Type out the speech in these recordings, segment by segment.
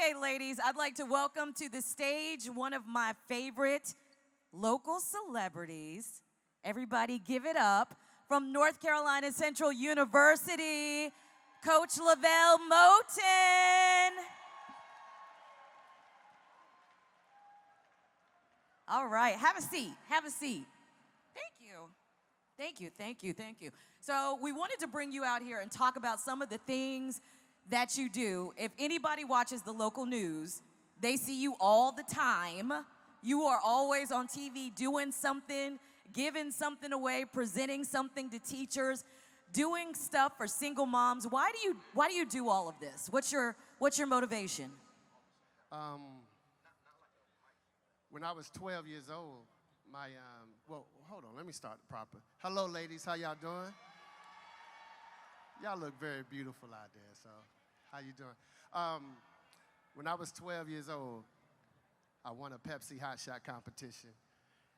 Okay, ladies, I'd like to welcome to the stage one of my favorite local celebrities. Everybody give it up. From North Carolina Central University, Coach LeVelle Moton. All right, have a seat, have a seat. Thank you. Thank you, thank you, thank you. So we wanted to bring you out here and talk about some of the things that you do. If anybody watches the local news, they see you all the time. You are always on TV doing something, giving something away, presenting something to teachers, doing stuff for single moms. Why do you do all of this? What's your motivation? When I was 12 years old, well, hold on, let me start proper. Hello, ladies, how y'all doing? Y'all look very beautiful out there, so how you doing? When I was 12 years old, I won a Pepsi Hot Shot competition,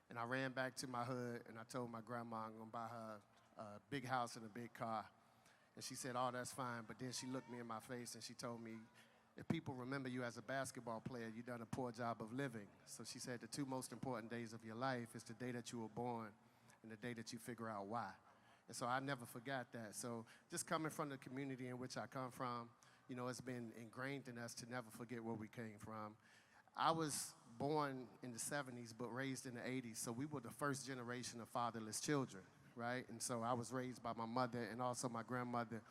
and I ran back to my hood, and I told my grandma I'm gonna buy her a big house and a big car. And she said, oh, that's fine, but then she looked me in my face and she told me, if people remember you as a basketball player, you've done a poor job of living. So she said the two most important days of your life is the day that you were born and the day that you figure out why. And so I never forgot that. So just coming from the community in which I come from, you know, it's been ingrained in us to never forget where we came from. I was born in the 70s, but raised in the 80s. So we were the first generation of fatherless children, right? And so I was raised by my mother and also my grandmother.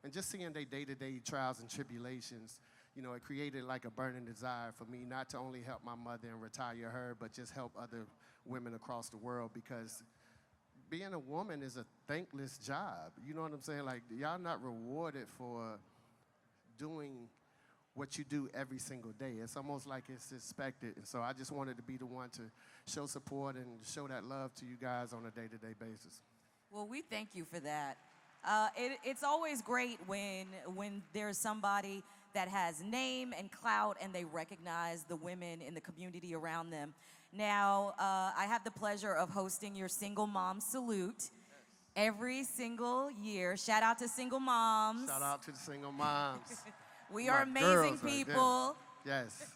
And just seeing their day-to-day trials and tribulations, you know, it created like a burning desire for me not to only help my mother and retire her, but just help other women across the world, because being a woman is a thankless job. You know what I'm saying? Like, y'all not rewarded for doing what you do every single day. It's almost like it's expected. And so I just wanted to be the one to show support and show that love to you guys on a day-to-day basis. Well, we thank you for that. It's always great when there's somebody that has name and clout and they recognize the women in the community around them. Now, I have the pleasure of hosting your Single Mom Salute every single year. Shout out to single moms. Shout out to the single moms. We are amazing people. Yes.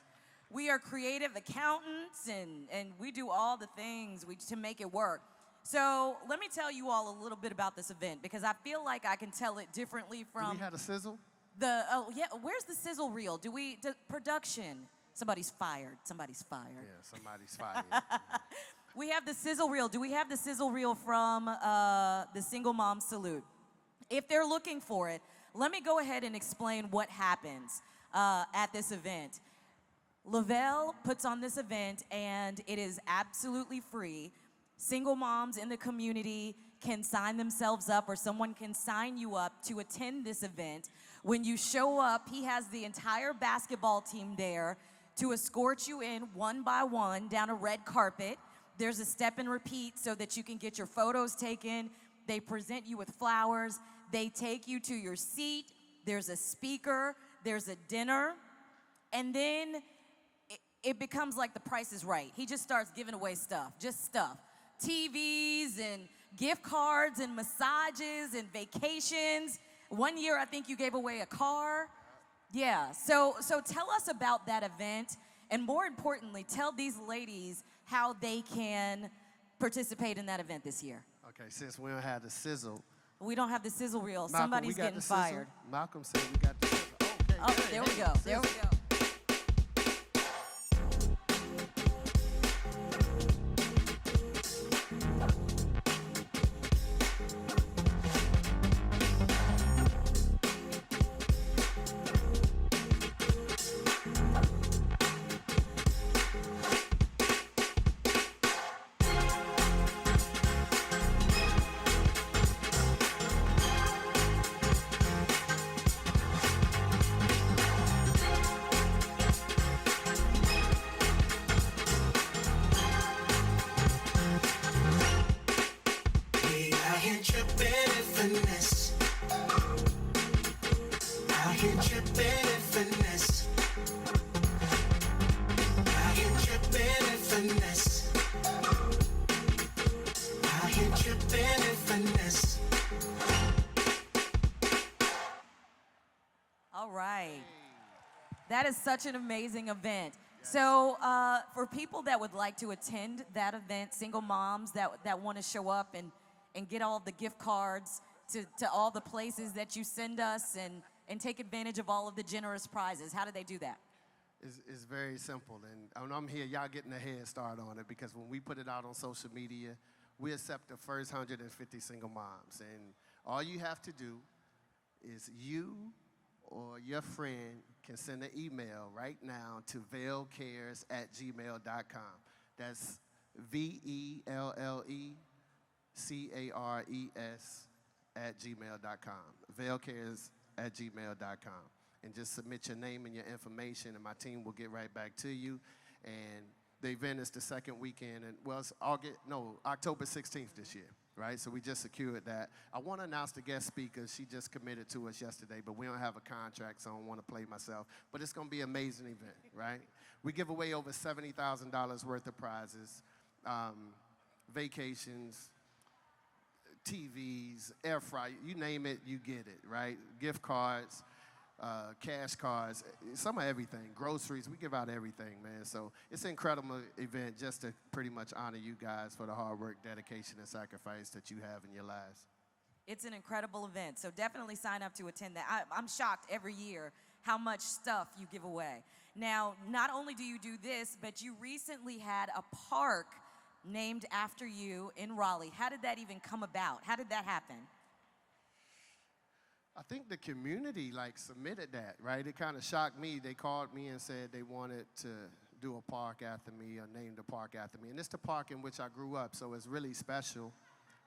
We are creative accountants, and we do all the things to make it work. So let me tell you all a little bit about this event, because I feel like I can tell it differently from... Do we have a sizzle? Oh, yeah, where's the sizzle reel? Production. Somebody's fired. Somebody's fired. Yeah, somebody's fired. We have the sizzle reel. Do we have the sizzle reel from the Single Mom Salute? If they're looking for it, let me go ahead and explain what happens at this event. LeVelle puts on this event, and it is absolutely free. Single moms in the community can sign themselves up, or someone can sign you up to attend this event. When you show up, he has the entire basketball team there to escort you in one by one down a red carpet. There's a step and repeat so that you can get your photos taken. They present you with flowers. They take you to your seat. There's a speaker. There's a dinner. And then it becomes like The Price is Right. He just starts giving away stuff, just stuff. TVs and gift cards and massages and vacations. One year, I think you gave away a car. Yeah, so tell us about that event, and more importantly, tell these ladies how they can participate in that event this year. Okay, since we don't have the sizzle. We don't have the sizzle reel. Malcolm, Somebody's getting fired. Malcolm said we got the sizzle. Okay, oh, there we go, there we go. That is such an amazing event. So for people that would like to attend that event, single moms that want to show up and get all the gift cards to all the places that you send us and take advantage of all of the generous prizes, how do they do that? It's very simple, and I'm here, y'all getting a head start on it, because when we put it out on social media, we accept the first 150 single moms, and all you have to do is you or your friend can send an email right now to vellecares@gmail.com. That's VELLECARES@gmail.com. vellecares@gmail.com. And just submit your name and your information, and my team will get right back to you. And the event is the second weekend, and well, it's October 16th this year, right? So we just secured that. I want to announce the guest speaker. She just committed to us yesterday, but we don't have a contract, so I don't want to play myself. But it's going to be an amazing event, right? We give away over $70,000 worth of prizes, vacations, TVs, air fryer, you name it, you get it, right? Gift cards, cash cards, some of everything, groceries, we give out everything, man. So it's an incredible event just to pretty much honor you guys for the hard work, dedication, and sacrifice that you have in your lives. It's an incredible event, so definitely sign up to attend that. I'm shocked every year how much stuff you give away. Now, not only do you do this, but you recently had a park named after you in Raleigh. How did that even come about? How did that happen? I think the community submitted that, right? It kind of shocked me. They called me and said they wanted to do a park after me or name the park after me. And it's the park in which I grew up, so it's really special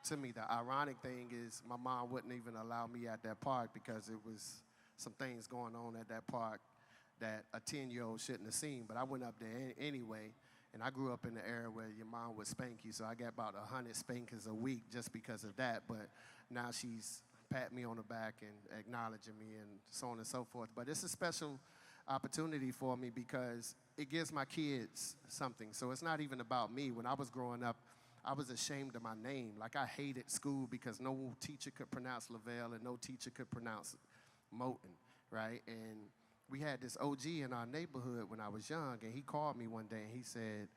to me. The ironic thing is my mom wouldn't even allow me at that park because it was some things going on at that park that a 10-year-old shouldn't have seen. But I went up there anyway, and I grew up in the era where your mom would spank you, so I got about 100 spankings a week just because of that. But now she's pat me on the back and acknowledging me and so on and so forth. But it's a special opportunity for me because it gives my kids something. So it's not even about me. When I was growing up, I was ashamed of my name. I hated school because no teacher could pronounce LeVelle and no teacher could pronounce Moton, right? And we had this OG in our neighborhood when I was young, and he called me one day and he said,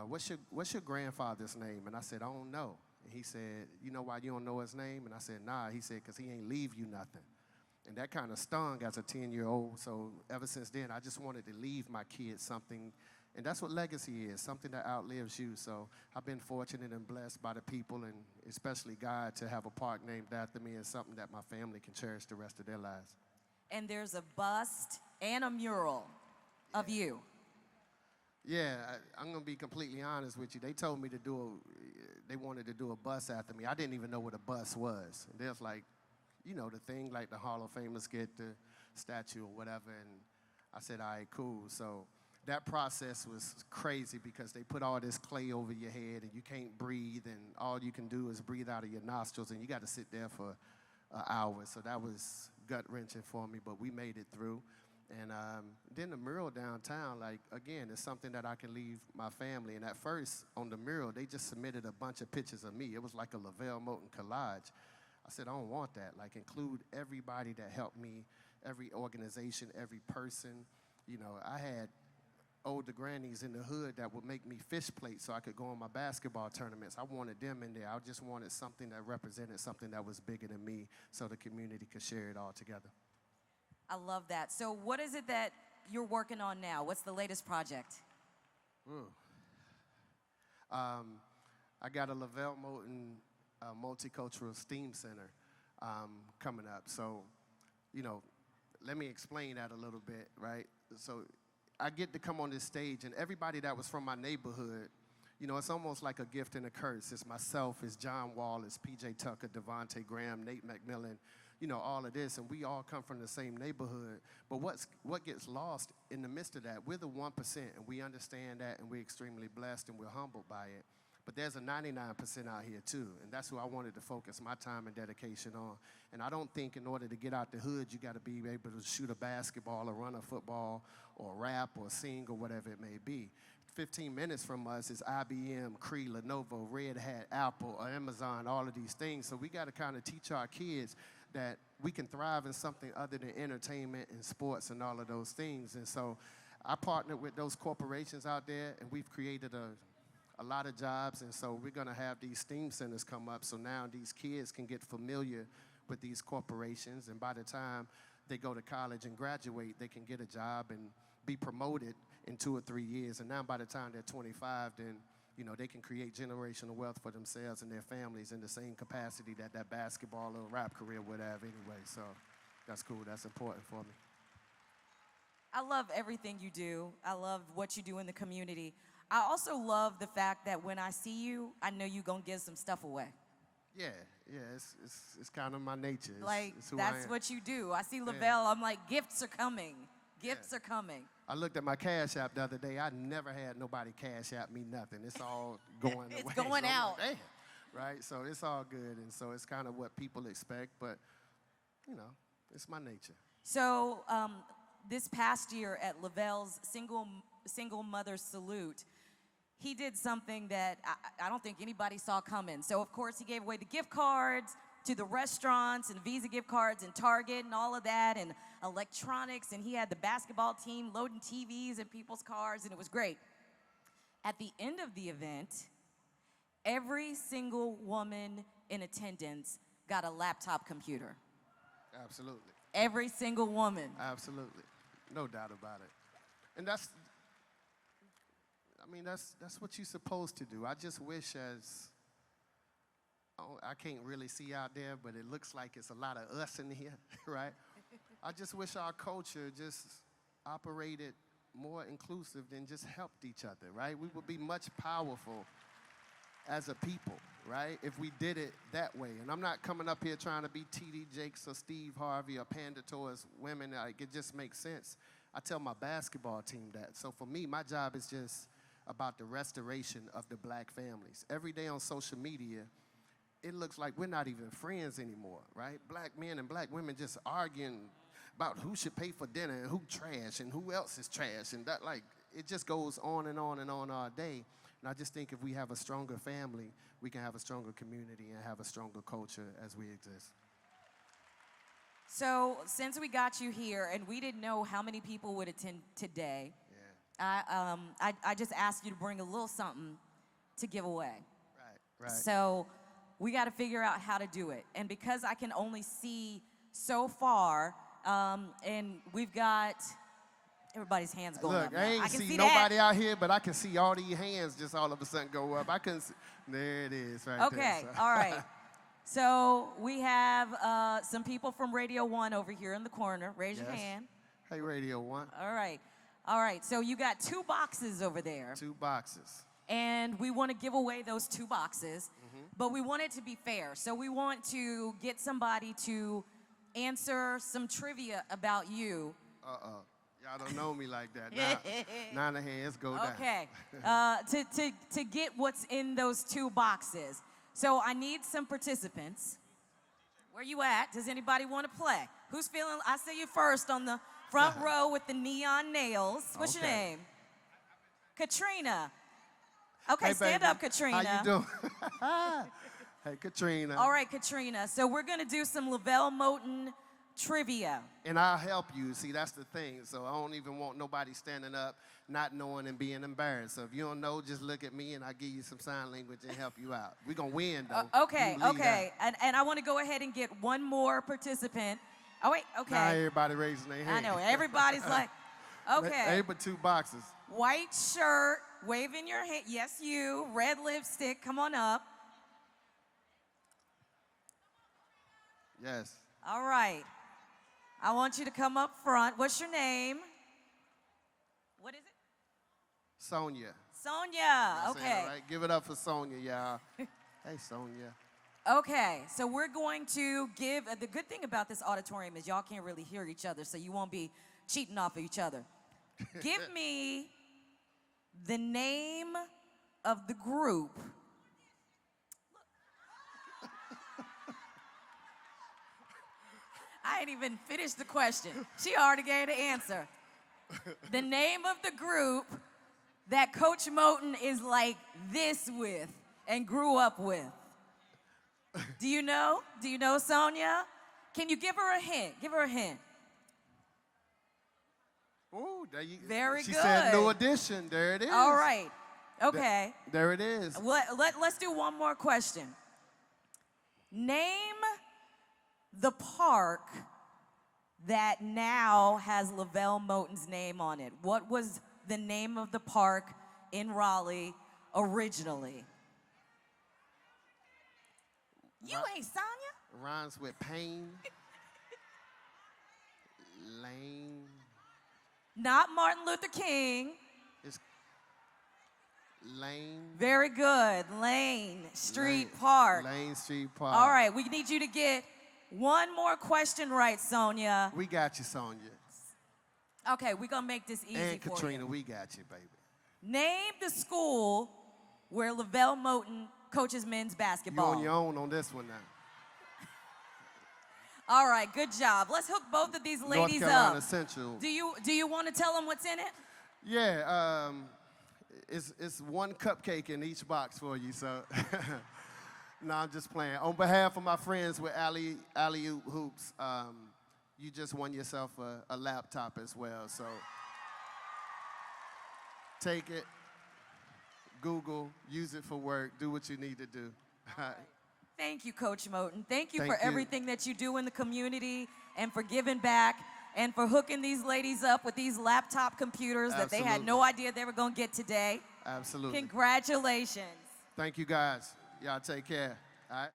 what's your grandfather's name? And I said, I don't know. And he said, you know why you don't know his name? And I said, nah. He said, because he ain't leave you nothing. And that kind of stung as a 10-year-old. So ever since then, I just wanted to leave my kids something. And that's what legacy is, something that outlives you. So I've been fortunate and blessed by the people, and especially God, to have a park named after me and something that my family can cherish the rest of their lives. And there's a bust and a mural of you. Yeah, I'm going to be completely honest with you. They told me they wanted to do a bus after me. I didn't even know what a bus was. And there's the thing the Hall of Famers get the statue or whatever. And I said, all right, cool. So that process was crazy because they put all this clay over your head and you can't breathe, and all you can do is breathe out of your nostrils, and you got to sit there for an hour. So that was gut-wrenching for me, but we made it through. And then the mural downtown, again, is something that I can leave my family. And at first, on the mural, they just submitted a bunch of pictures of me. It was like a LeVelle Moton collage. I said, I don't want that. Include everybody that helped me, every organization, every person. I had older grannies in the hood that would make me fish plates so I could go on my basketball tournaments. I wanted them in there. I just wanted something that represented something that was bigger than me so the community could share it all together. I love that. So what is it that you're working on now? What's the latest project? I got a LeVelle Moton Multicultural STEAM Center coming up. So, let me explain that a little bit, right? So I get to come on this stage, and everybody that was from my neighborhood, it's almost like a gift and a curse. It's myself, it's John Wallace, P.J. Tucker, Devontae Graham, Nate McMillan, all of this, and we all come from the same neighborhood. But what gets lost in the midst of that, we're the 1%, and we understand that, and we're extremely blessed, and we're humbled by it. But there's a 99% out here, too, and that's who I wanted to focus my time and dedication on. And I don't think in order to get out the hood, you got to be able to shoot a basketball or run a football or rap or sing or whatever it may be. 15 minutes from us is IBM, Cree, Lenovo, Red Hat, Apple, or Amazon, all of these things. So we got to kind of teach our kids that we can thrive in something other than entertainment and sports and all of those things. And so I partnered with those corporations out there, and we've created a lot of jobs. And so we're going to have these STEAM centers come up, so now these kids can get familiar with these corporations, and by the time they go to college and graduate, they can get a job and be promoted in 2 or 3 years. And now by the time they're 25, then they can create generational wealth for themselves and their families in the same capacity that basketball or rap career would have anyway. So that's cool. That's important for me. I love everything you do. I love what you do in the community. I also love the fact that when I see you, I know you're going to give some stuff away. Yeah, it's kind of my nature. It's who that's I am. what you do. I see LeVelle, Yeah. I'm like, gifts are coming. Gifts are coming. I looked at my Cash App the other day. I never had nobody Cash App me nothing. It's all going It's away. going so out. Like, damn, right? So it's all good, and so it's kind of what people expect, but, it's my nature. So this past year at LeVelle's single mother salute, he did something that I don't think anybody saw coming. So, of course, he gave away the gift cards to the restaurants and Visa gift cards and Target and all of that and electronics. And he had the basketball team loading TVs in people's cars, and it was great. At the end of the event, every single woman in attendance got a laptop computer. Absolutely. Every single woman. Absolutely. No doubt about it. And that's what you're supposed to do. I just wish I can't really see out there, but it looks like it's a lot of us in here, right? I just wish our culture just operated more inclusive than just helped each other, right? We would be much powerful as a people, right, if we did it that way. And I'm not coming up here trying to be T.D. Jakes or Steve Harvey or pander towards women. Like, it just makes sense. I tell my basketball team that. So for me, my job is just about the restoration of the black families. Every day on social media, it looks like we're not even friends anymore, right? Black men and black women just arguing about who should pay for dinner and who trash and who else is trash. And that, like, it just goes on and on and on all day. And I just think if we have a stronger family, we can have a stronger community and have a stronger culture as we exist. So since we got you here, and we didn't know how many people would attend today, I just asked you to bring a little something to give away. Right. So we got to figure out how to do it. And because I can only see so far, and we've got everybody's hands going up. Look, I ain't can see that. nobody out here, but I can see all these hands just all of a sudden go up. I can see, there it is right there. Okay, So. all right. So we have some people from Radio 1 over here in the corner. Raise your hand. Hey, Radio 1. All right. So you got 2 boxes over there. 2 boxes. And we want to give away those 2 boxes, but we want it to be fair. So we want to get somebody to answer some trivia about you. Y'all don't know me like that. Now the hands go down. Okay. To get what's in those 2 boxes. So I need some participants. Where you at? Does anybody want to play? Who's feeling? I see you first on the front row with the neon nails. What's your name? Katrina. Okay, Hey, stand baby. up, Katrina. How you doing? Hey, Katrina. All right, Katrina. So we're going to do some LeVelle Moton trivia. And I'll help you. See, that's the thing. So I don't even want nobody standing up, not knowing and being embarrassed. So if you don't know, just look at me and I'll give you some sign language and help you out. We're going to win, though. Okay. And I want to go ahead and get one more participant. Oh, wait, okay. Now everybody raising their hand. I know. Everybody's like, okay. Hey, but 2 boxes. White shirt, waving your hand. Yes, you. Red lipstick. Come on up. Yes. All right. I want you to come up front. What's your name? What is it? Sonia. Sonia. Okay. All right. Give it up for Sonia, y'all. Hey, Sonia. Okay. So we're going to give, the good thing about this auditorium is y'all can't really hear each other, so you won't be cheating off of each other. Give me the name of the group. I ain't even finished the question. She already gave the answer. The name of the group that Coach Moton is like this with and grew up with. Do you know? Do you know, Sonia? Can you give her a hint? Give her a hint. Ooh, there you go. Very good. She said new edition. There it is. All right. Okay. There it is. Let's do one more question. Name the park that now has LeVelle Moton's name on it. What was the name of the park in Raleigh originally? You ain't Sonya? Rhymes with pain. Lane. Not Martin Luther King. It's Lane. Very good. Lane Street Lane, Park. Lane Street Park. All right, we need you to get one more question right, Sonia. We got you, Sonya. Okay, we're gonna make this easy And for Katrina, you. we got you, baby. Name the school where LeVelle Moton coaches men's You basketball. on your own on this one now. All right, good job. Let's hook both of these ladies North Carolina up. Central. Do you want to tell them what's in it? Yeah, it's one cupcake in each box for you, so. No, I'm just playing. On behalf of my friends with Alley Hoops, you just won yourself a laptop as well, so. Take it, Google, use it for work, do what you need to do. Thank you, Coach Moton. Thank you Thank for you. everything that you do in the community and for giving back and for hooking these ladies up with these laptop computers that they had no idea they were going to get today. Absolutely. Congratulations. Thank you, guys. Y'all take care. All right.